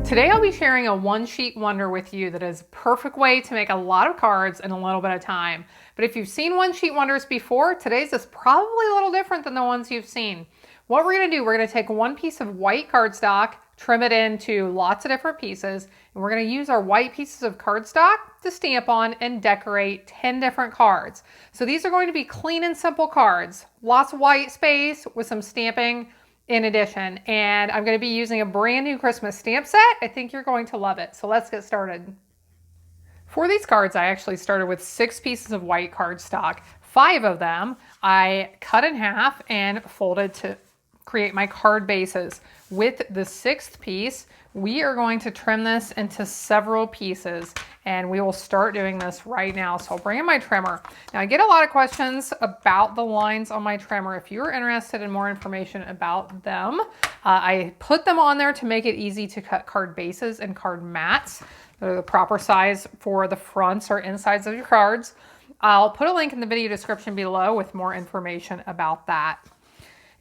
Today I'll be sharing a one-sheet wonder with you that is a perfect way to make a lot of cards in a little bit of time. But if you've seen one-sheet wonders before, today's is probably a little different than the ones you've seen. What we're going to do, we're going to take one piece of white cardstock, trim it into lots of different pieces, and we're going to use our white pieces of cardstock to stamp on and decorate 10 different cards. So these are going to be clean and simple cards, lots of white space with some stamping in addition, and I'm going to be using a brand new Christmas stamp set. I think you're going to love it. So let's get started. For these cards, I actually started with 6 pieces of white cardstock. 5 of them I cut in half and folded to create my card bases. With the 6th piece, we are going to trim this into several pieces, and we will start doing this right now. So I'll bring in my trimmer. Now I get a lot of questions about the lines on my trimmer. If you're interested in more information about them, I put them on there to make it easy to cut card bases and card mats. They're the proper size for the fronts or insides of your cards. I'll put a link in the video description below with more information about that.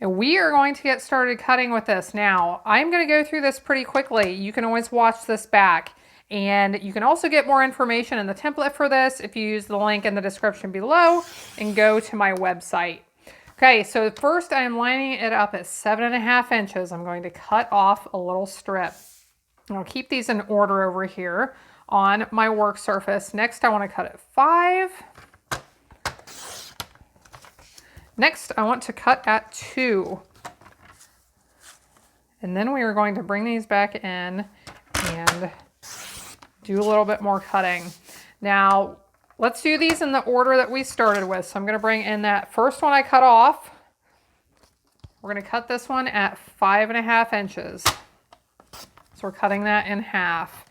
And we are going to get started cutting with this. Now, I'm going to go through this pretty quickly. You can always watch this back. And you can also get more information in the template for this if you use the link in the description below and go to my website. Okay, so first I am lining it up at 7.5 inches. I'm going to cut off a little strip. I'll keep these in order over here on my work surface. Next, I want to cut at 5. Next, I want to cut at 2. And then we are going to bring these back in and do a little bit more cutting. Now, let's do these in the order that we started with. So I'm going to bring in that first one I cut off. We're going to cut this one at 5.5 inches. So we're cutting that in half.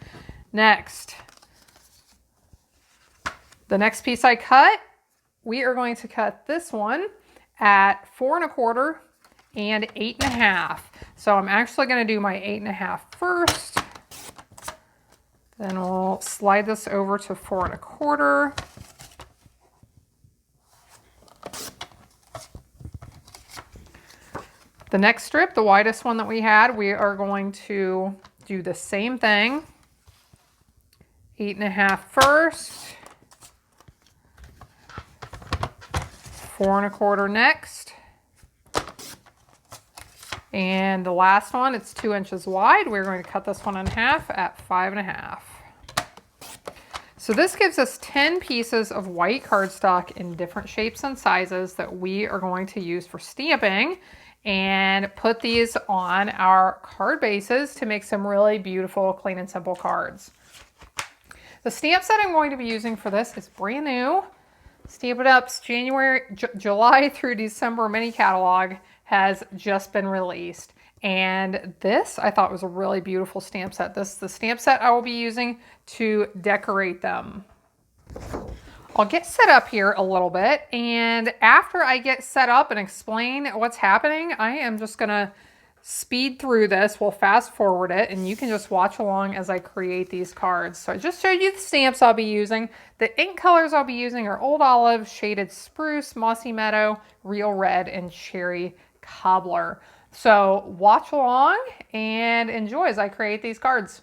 Next, the next piece I cut, we are going to cut this one at 4.25 and 8.5. So I'm actually going to do my 8.5 first. Then we'll slide this over to 4.25. The next strip, the widest one that we had, we are going to do the same thing. 8.5 first. 4.25 next. And the last one, it's 2 inches wide. We're going to cut this one in half at 5.5. So this gives us 10 pieces of white cardstock in different shapes and sizes that we are going to use for stamping and put these on our card bases to make some really beautiful, clean and simple cards. The stamp set I'm going to be using for this is brand new. Stampin' Up's July through December mini catalog has just been released. And this I thought was a really beautiful stamp set. This is the stamp set I will be using to decorate them. I'll get set up here a little bit, and after I get set up and explain what's happening, I am just gonna speed through this. We'll fast forward it, and you can just watch along as I create these cards. So I just showed you the stamps I'll be using. The ink colors I'll be using are Old Olive, Shaded Spruce, Mossy Meadow, Real Red, and Cherry Cobbler. So watch along and enjoy as I create these cards.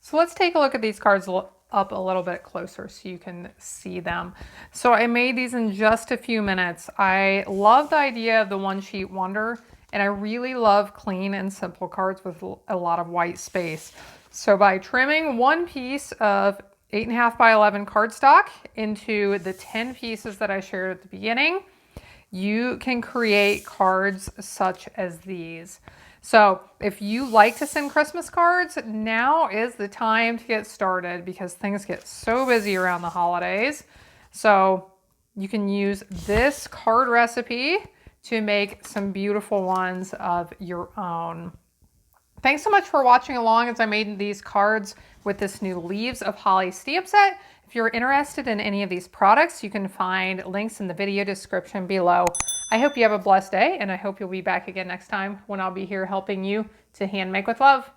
So let's take a look at these cards up a little bit closer so you can see them. So I made these in just a few minutes. I love the idea of the one sheet wonder, and I really love clean and simple cards with a lot of white space. So by trimming one piece of 8.5 by 11 cardstock into the 10 pieces that I shared at the beginning, you can create cards such as these. So if you like to send Christmas cards, now is the time to get started because things get so busy around the holidays. So you can use this card recipe to make some beautiful ones of your own. Thanks so much for watching along as I made these cards with this new Leaves of Holly stamp set. If you're interested in any of these products, you can find links in the video description below. I hope you have a blessed day, and I hope you'll be back again next time when I'll be here helping you to hand make with love.